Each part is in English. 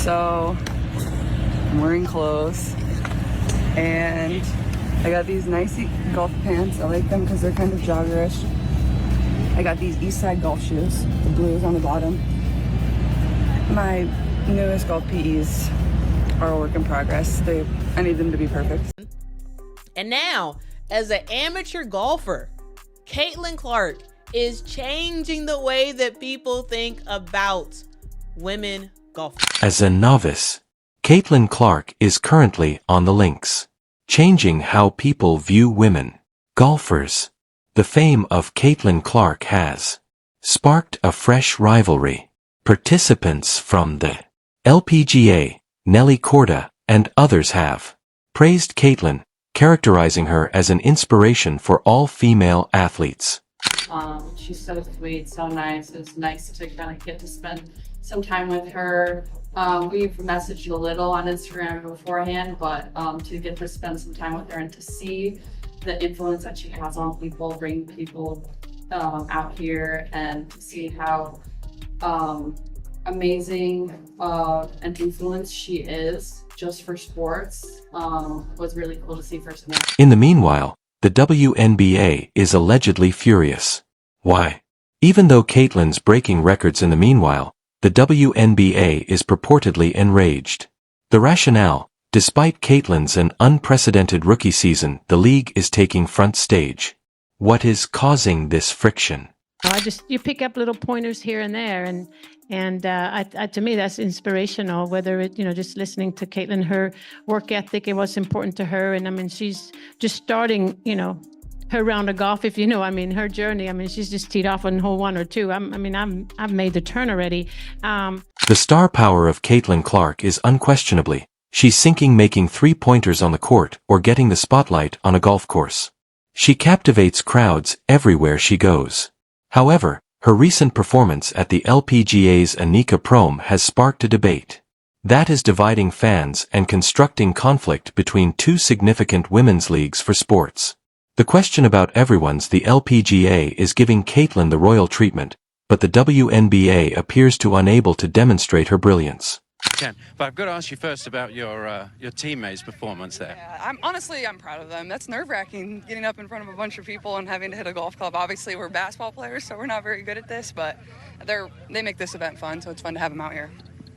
So I'm wearing clothes and I got these nice golf pants. I like them because they're kind of joggerish. I got these Eastside golf shoes, the blues on the bottom. My newest golf PEs are a work in progress. I need them to be perfect. And now, as an amateur golfer, Caitlin Clark is changing the way that people think about women golfers. As a novice, Caitlin Clark is currently on the links, changing how people view women golfers. The fame of Caitlin Clark has sparked a fresh rivalry. Participants from the LPGA, Nelly Korda, and others have praised Caitlin, characterizing her as an inspiration for all female athletes. She's so sweet, so nice. It's nice to kind of get to spend some time with her. We've messaged a little on Instagram beforehand, but to get to spend some time with her and to see the influence that she has on people, bring people out here, and to see how amazing an influence she is just for sports was really cool to see firsthand. In the meanwhile, the WNBA is allegedly furious. Why? Even though Caitlin's breaking records in the meanwhile, the WNBA is purportedly enraged. The rationale: despite Caitlin's an unprecedented rookie season, the league is taking front stage. What is causing this friction? You pick up little pointers here and there, and to me that's inspirational. Whether it, just listening to Caitlin, her work ethic, and what's important to her, and I mean she's just starting, her round of golf, if her journey. She's just teed off on hole 1 or 2. I've made the turn already. The star power of Caitlin Clark is unquestionably she's sinking making 3-pointers on the court or getting the spotlight on a golf course. She captivates crowds everywhere she goes. However, her recent performance at the LPGA's Annika Prom has sparked a debate that is dividing fans and constructing conflict between two significant women's leagues for sports. The question about everyone's: the LPGA is giving Caitlin the royal treatment, but the WNBA appears to unable to demonstrate her brilliance. But I've got to ask you first about your teammates' performance there. Yeah, I'm proud of them. That's nerve-wracking, getting up in front of a bunch of people and having to hit a golf club. Obviously, we're basketball players, so we're not very good at this, but they make this event fun, so it's fun to have them out here.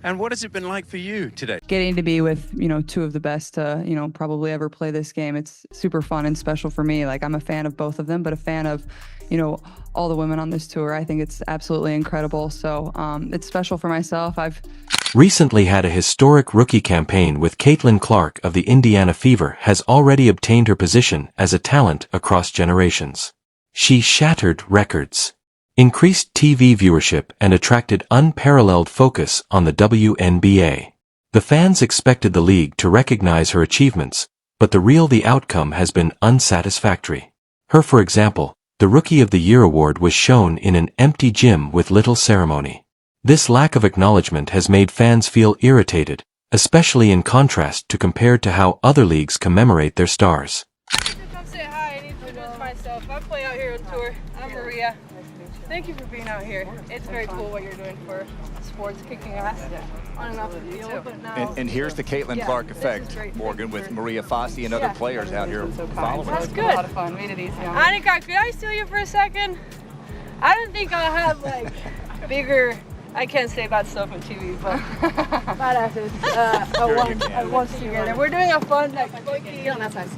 And what has it been like for you today? Getting to be with, two of the best to, probably ever play this game. It's super fun and special for me. Like, I'm a fan of both of them, but a fan of, all the women on this tour. I think it's absolutely incredible. So it's special for myself. I've recently had a historic rookie campaign with Caitlin Clark of the Indiana Fever has already obtained her position as a talent across generations. She shattered records, increased TV viewership, and attracted unparalleled focus on the WNBA. The fans expected the league to recognize her achievements, but the outcome has been unsatisfactory. For example, the Rookie of the Year award was shown in an empty gym with little ceremony. This lack of acknowledgement has made fans feel irritated, especially in contrast to compared to how other leagues commemorate their stars. Come say hi. I need to introduce myself. I play out here on tour. I'm Maria. Thank you for being out here. It's very cool what you're doing for sports, kicking ass on and off the field. But now, and here's the Caitlin Clark effect, Morgan, with Maria Fossey and other players out here following. That's good. A lot of fun. Made it easy. Annika, could I steal you for a second? I don't think I'll have bigger. I can't say bad stuff on TV, but badasses once together. We're doing a fun quickie on that side.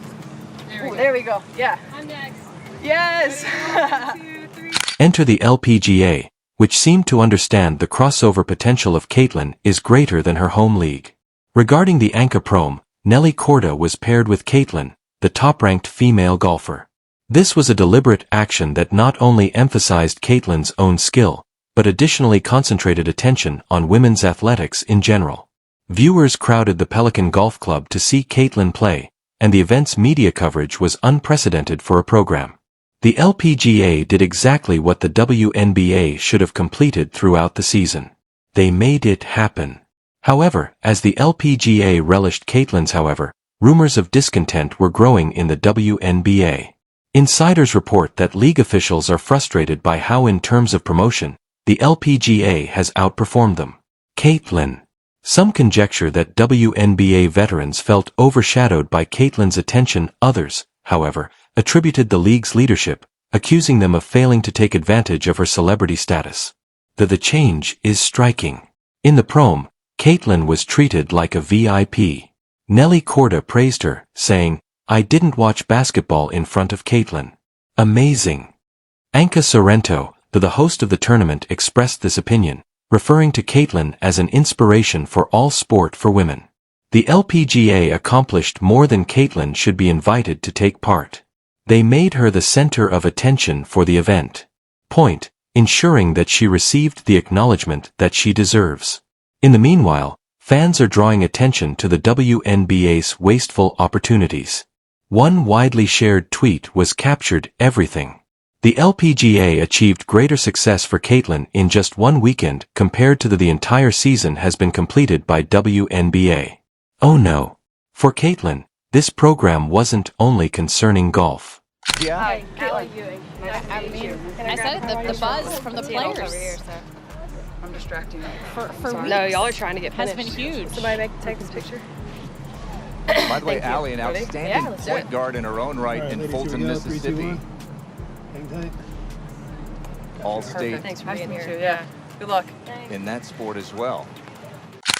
There we go. Yeah. I'm next. Yes. 1, 2, 3. Enter the LPGA, which seemed to understand the crossover potential of Caitlin is greater than her home league. Regarding the Annika Prom, Nelly Korda was paired with Caitlin, the top-ranked female golfer. This was a deliberate action that not only emphasized Caitlin's own skill, but additionally concentrated attention on women's athletics in general. Viewers crowded the Pelican Golf Club to see Caitlin play, and the event's media coverage was unprecedented for a program. The LPGA did exactly what the WNBA should have completed throughout the season. They made it happen. However, as the LPGA relished Caitlin's rumors of discontent were growing in the WNBA. Insiders report that league officials are frustrated by how, in terms of promotion, the LPGA has outperformed them. Caitlin Some conjecture that WNBA veterans felt overshadowed by Caitlin's attention. Others, however, attributed the league's leadership, accusing them of failing to take advantage of her celebrity status. The change is striking. In the prom, Caitlin was treated like a VIP. Nelly Korda praised her, saying, "I didn't watch basketball in front of Caitlin. Amazing." Anka Sorrento, the host of the tournament, expressed this opinion, referring to Caitlin as an inspiration for all sport for women. The LPGA accomplished more than Caitlin should be invited to take part. They made her the center of attention for the event. Point, ensuring that she received the acknowledgement that she deserves. In the meanwhile, fans are drawing attention to the WNBA's wasteful opportunities. One widely shared tweet was captured everything. The LPGA achieved greater success for Caitlin in just one weekend compared to the entire season has been completed by WNBA. Oh no. For Caitlin, this program wasn't only concerning golf. Yeah. Hi, how are you doing? I said it, the buzz from the players I'm distracting you. for No, y'all are trying to get has finished. been huge. Somebody take this picture. By the way, Allie, an Ready? outstanding Yeah, let's do point it. guard in her own right in ladies, Fulton, here we go. 3, 2, Mississippi. 1. Hang tight. All-state Thanks for Nice to being meet here. you. Yeah. Good luck. in that sport as well.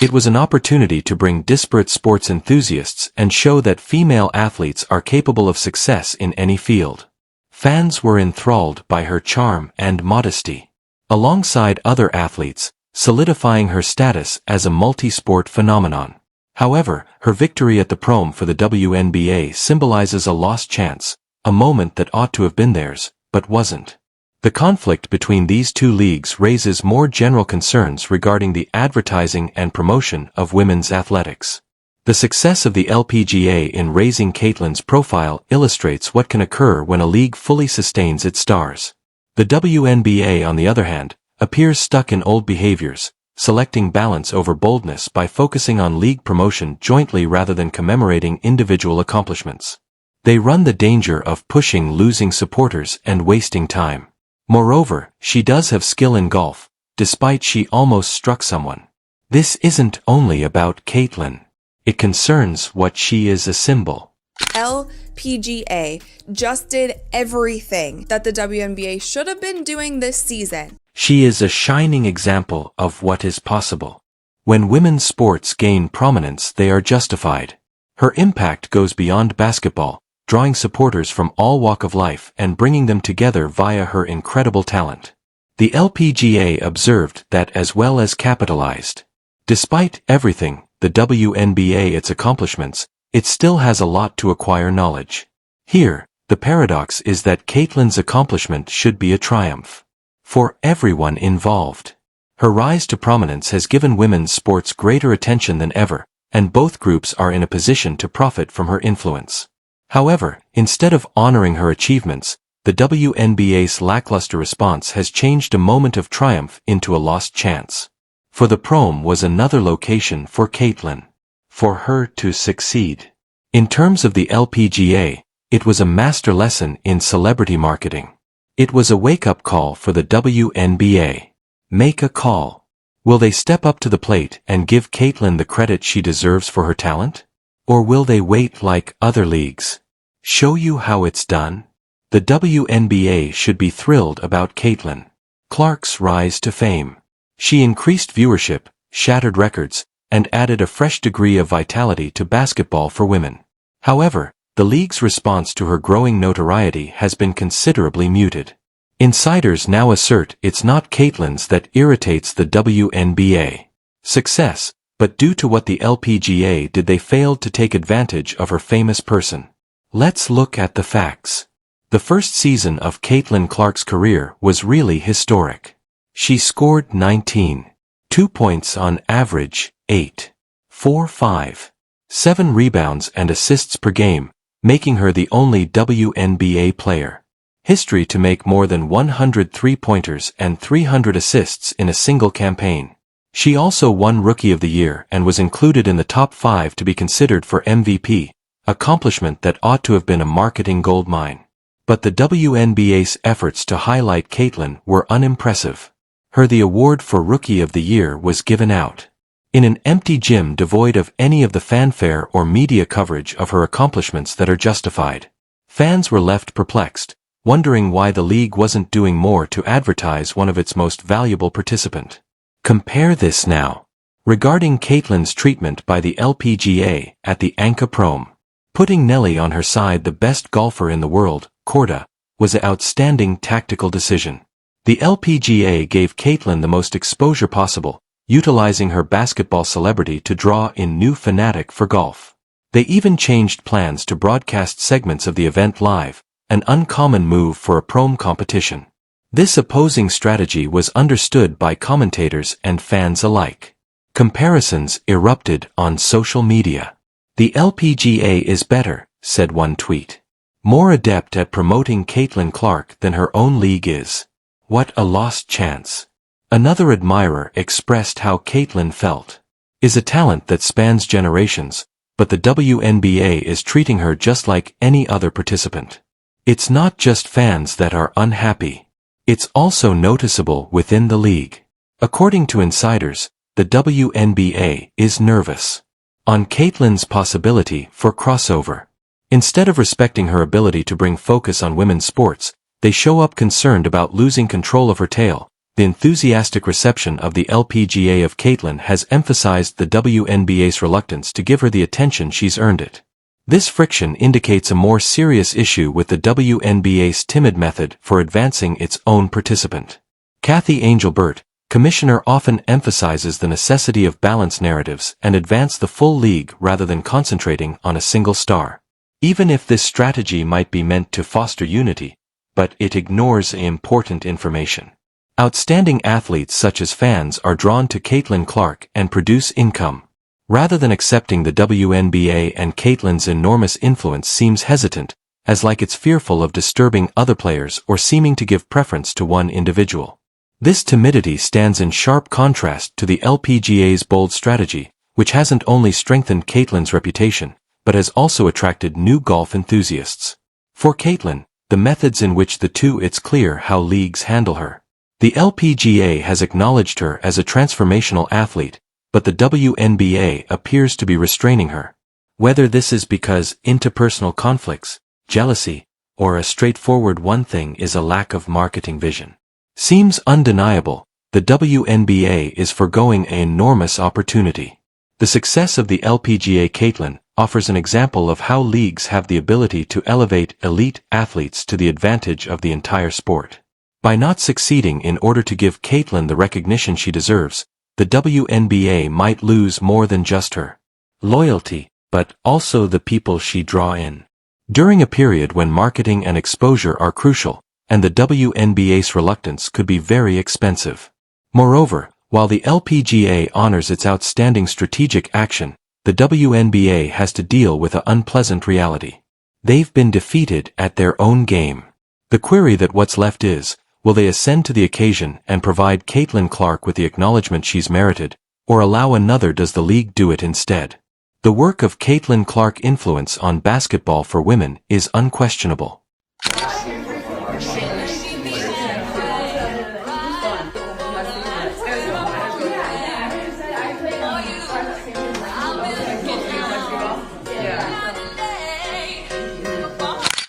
It was an opportunity to bring disparate sports enthusiasts and show that female athletes are capable of success in any field. Fans were enthralled by her charm and modesty. Alongside other athletes, solidifying her status as a multi-sport phenomenon. However, her victory at the prom for the WNBA symbolizes a lost chance, a moment that ought to have been theirs, but wasn't. The conflict between these two leagues raises more general concerns regarding the advertising and promotion of women's athletics. The success of the LPGA in raising Caitlin's profile illustrates what can occur when a league fully sustains its stars. The WNBA, on the other hand, appears stuck in old behaviors, selecting balance over boldness by focusing on league promotion jointly rather than commemorating individual accomplishments. They run the danger of pushing losing supporters and wasting time. Moreover, she does have skill in golf, despite she almost struck someone. This isn't only about Caitlin. It concerns what she is a symbol. LPGA just did everything that the WNBA should have been doing this season. She is a shining example of what is possible. When women's sports gain prominence, they are justified. Her impact goes beyond basketball, drawing supporters from all walk of life and bringing them together via her incredible talent. The LPGA observed that as well as capitalized. Despite everything, the WNBA its accomplishments, it still has a lot to acquire knowledge. Here, the paradox is that Caitlin's accomplishment should be a triumph. For everyone involved. Her rise to prominence has given women's sports greater attention than ever, and both groups are in a position to profit from her influence. However, instead of honoring her achievements, the WNBA's lackluster response has changed a moment of triumph into a lost chance. For the prom was another location for Caitlin. For her to succeed. In terms of the LPGA, it was a master lesson in celebrity marketing. It was a wake-up call for the WNBA. Make a call. Will they step up to the plate and give Caitlin the credit she deserves for her talent? Or will they wait like other leagues? Show you how it's done? The WNBA should be thrilled about Caitlin Clark's rise to fame. She increased viewership, shattered records, and added a fresh degree of vitality to basketball for women. However, the league's response to her growing notoriety has been considerably muted. Insiders now assert it's not Caitlin's that irritates the WNBA success, but due to what the LPGA did, they failed to take advantage of her famous person. Let's look at the facts. The first season of Caitlin Clark's career was really historic. She scored 19.2 points on average, 8.45, 7 rebounds and assists per game, making her the only WNBA player history to make more than 100 three-pointers and 300 assists in a single campaign. She also won Rookie of the Year and was included in the top 5 to be considered for MVP, accomplishment that ought to have been a marketing goldmine. But the WNBA's efforts to highlight Caitlin were unimpressive. The award for Rookie of the Year was given out in an empty gym devoid of any of the fanfare or media coverage of her accomplishments that are justified. Fans were left perplexed, wondering why the league wasn't doing more to advertise one of its most valuable participants. Compare this now. Regarding Caitlin's treatment by the LPGA at the Anka Prom. Putting Nelly on her side, the best golfer in the world, Korda, was an outstanding tactical decision. The LPGA gave Caitlin the most exposure possible, utilizing her basketball celebrity to draw in new fanatic for golf. They even changed plans to broadcast segments of the event live, an uncommon move for a prom competition. This opposing strategy was understood by commentators and fans alike. Comparisons erupted on social media. The LPGA is better, said one tweet. More adept at promoting Caitlin Clark than her own league is. What a lost chance. Another admirer expressed how Caitlin felt. Is a talent that spans generations, but the WNBA is treating her just like any other participant. It's not just fans that are unhappy. It's also noticeable within the league. According to insiders, the WNBA is nervous on Caitlin's possibility for crossover. Instead of respecting her ability to bring focus on women's sports, they show up concerned about losing control of her tail. The enthusiastic reception of the LPGA of Caitlin has emphasized the WNBA's reluctance to give her the attention she's earned it. This friction indicates a more serious issue with the WNBA's timid method for advancing its own participant. Kathy Angel-Burt, commissioner, often emphasizes the necessity of balanced narratives and advance the full league rather than concentrating on a single star. Even if this strategy might be meant to foster unity, but it ignores important information. Outstanding athletes such as fans are drawn to Caitlin Clark and produce income. Rather than accepting the WNBA, and Caitlin's enormous influence seems hesitant, as like it's fearful of disturbing other players or seeming to give preference to one individual. This timidity stands in sharp contrast to the LPGA's bold strategy, which hasn't only strengthened Caitlin's reputation, but has also attracted new golf enthusiasts. For Caitlin, the methods in which it's clear how leagues handle her. The LPGA has acknowledged her as a transformational athlete, but the WNBA appears to be restraining her. Whether this is because interpersonal conflicts, jealousy, or a straightforward one thing is a lack of marketing vision. Seems undeniable, the WNBA is foregoing an enormous opportunity. The success of the LPGA Caitlin offers an example of how leagues have the ability to elevate elite athletes to the advantage of the entire sport. By not succeeding in order to give Caitlin the recognition she deserves, the WNBA might lose more than just her loyalty, but also the people she draws in. During a period when marketing and exposure are crucial, and the WNBA's reluctance could be very expensive. Moreover, while the LPGA honors its outstanding strategic action, the WNBA has to deal with an unpleasant reality. They've been defeated at their own game. The query that what's left is, will they ascend to the occasion and provide Caitlin Clark with the acknowledgement she's merited, or allow another? Does the league do it instead? The work of Caitlin Clark's influence on basketball for women is unquestionable.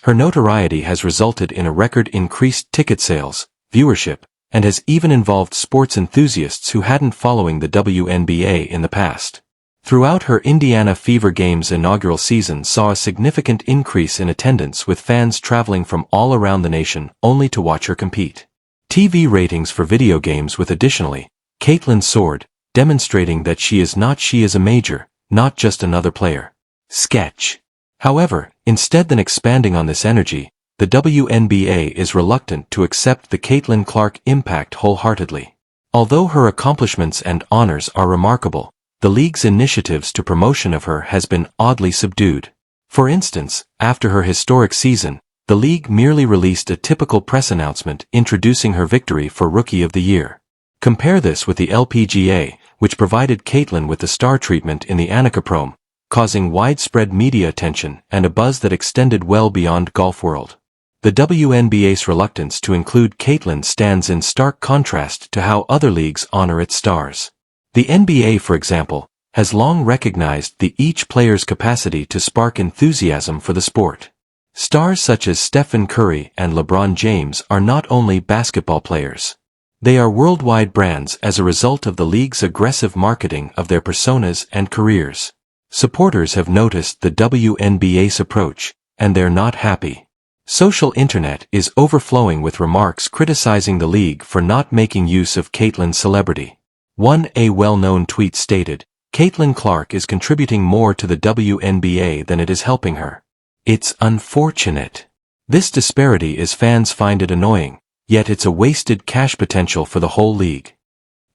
Her notoriety has resulted in a record increased ticket sales, viewership, and has even involved sports enthusiasts who hadn't following the WNBA in the past. Throughout her Indiana Fever Games inaugural season saw a significant increase in attendance, with fans traveling from all around the nation only to watch her compete. TV ratings for video games with additionally, Caitlin soared, demonstrating that she is a major, not just another player. Sketch. However, instead than expanding on this energy, the WNBA is reluctant to accept the Caitlin Clark impact wholeheartedly. Although her accomplishments and honors are remarkable, the league's initiatives to promotion of her has been oddly subdued. For instance, after her historic season, the league merely released a typical press announcement introducing her victory for Rookie of the Year. Compare this with the LPGA, which provided Caitlin with the star treatment in the Anka Prom, causing widespread media attention and a buzz that extended well beyond golf world. The WNBA's reluctance to include Caitlin stands in stark contrast to how other leagues honor its stars. The NBA, for example, has long recognized each player's capacity to spark enthusiasm for the sport. Stars such as Stephen Curry and LeBron James are not only basketball players. They are worldwide brands as a result of the league's aggressive marketing of their personas and careers. Supporters have noticed the WNBA's approach, and they're not happy. Social internet is overflowing with remarks criticizing the league for not making use of Caitlyn's celebrity. A well-known tweet stated, "Caitlin Clark is contributing more to the WNBA than it is helping her. It's unfortunate." This disparity is fans find it annoying, yet it's a wasted cash potential for the whole league.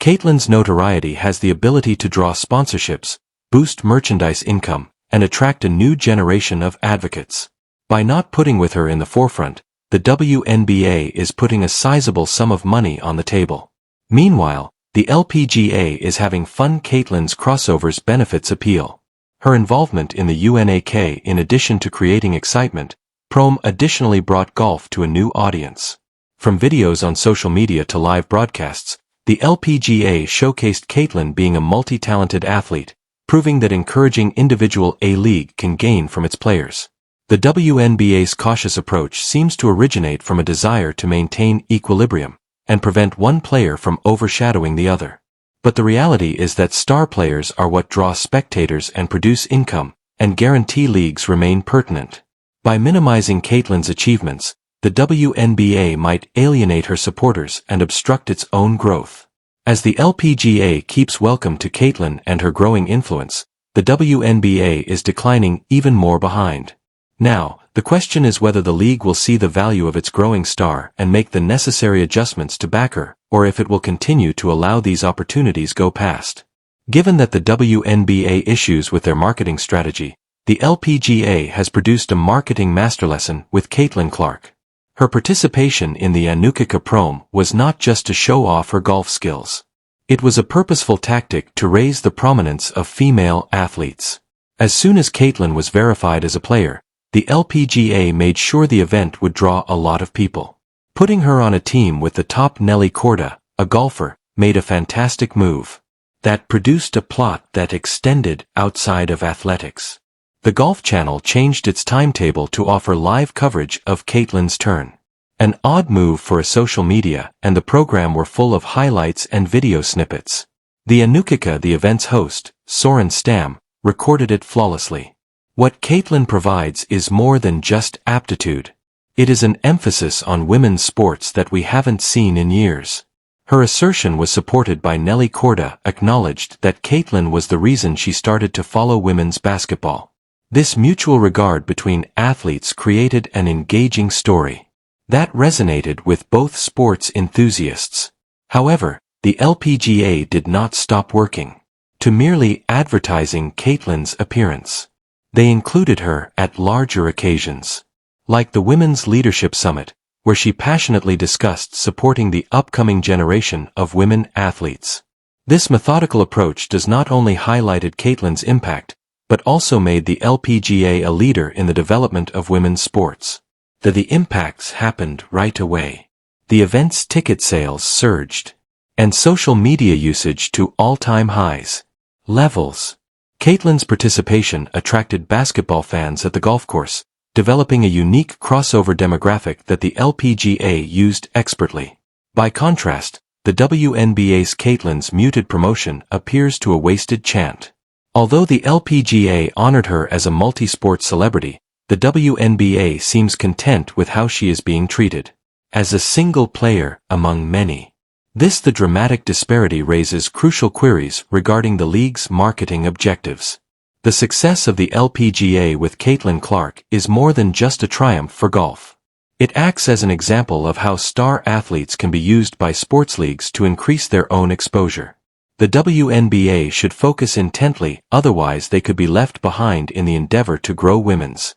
Caitlyn's notoriety has the ability to draw sponsorships, boost merchandise income, and attract a new generation of advocates. By not putting with her in the forefront, the WNBA is putting a sizable sum of money on the table. Meanwhile, the LPGA is having fun. Caitlyn's crossovers benefits appeal. Her involvement in the UNAK, in addition to creating excitement, Prom additionally brought golf to a new audience. From videos on social media to live broadcasts, the LPGA showcased Caitlyn being a multi-talented athlete, proving that encouraging individual A-League can gain from its players. The WNBA's cautious approach seems to originate from a desire to maintain equilibrium and prevent one player from overshadowing the other. But the reality is that star players are what draw spectators and produce income, and guarantee leagues remain pertinent. By minimizing Caitlyn's achievements, the WNBA might alienate her supporters and obstruct its own growth. As the LPGA keeps welcome to Caitlyn and her growing influence, the WNBA is declining even more behind. Now, the question is whether the league will see the value of its growing star and make the necessary adjustments to back her, or if it will continue to allow these opportunities go past. Given that the WNBA issues with their marketing strategy, the LPGA has produced a marketing masterlesson with Caitlin Clark. Her participation in the Anukika Prom was not just to show off her golf skills. It was a purposeful tactic to raise the prominence of female athletes. As soon as Caitlin was verified as a player, the LPGA made sure the event would draw a lot of people. Putting her on a team with the top Nelly Korda, a golfer, made a fantastic move. That produced a plot that extended outside of athletics. The Golf Channel changed its timetable to offer live coverage of Caitlyn's turn. An odd move for a social media, and the program were full of highlights and video snippets. The Anukika, the event's host, Soren Stam, recorded it flawlessly. What Caitlyn provides is more than just aptitude. It is an emphasis on women's sports that we haven't seen in years. Her assertion was supported by Nelly Korda, acknowledged that Caitlyn was the reason she started to follow women's basketball. This mutual regard between athletes created an engaging story that resonated with both sports enthusiasts. However, the LPGA did not stop working to merely advertising Caitlyn's appearance. They included her at larger occasions, like the Women's Leadership Summit, where she passionately discussed supporting the upcoming generation of women athletes. This methodical approach does not only highlighted Caitlyn's impact, but also made the LPGA a leader in the development of women's sports. The impacts happened right away. The event's ticket sales surged, and social media usage to all-time highs. Levels. Caitlyn's participation attracted basketball fans at the golf course, developing a unique crossover demographic that the LPGA used expertly. By contrast, the WNBA's Caitlyn's muted promotion appears to a wasted chant. Although the LPGA honored her as a multi-sport celebrity, the WNBA seems content with how she is being treated. As a single player among many. The dramatic disparity raises crucial queries regarding the league's marketing objectives. The success of the LPGA with Caitlin Clark is more than just a triumph for golf. It acts as an example of how star athletes can be used by sports leagues to increase their own exposure. The WNBA should focus intently, otherwise they could be left behind in the endeavor to grow women's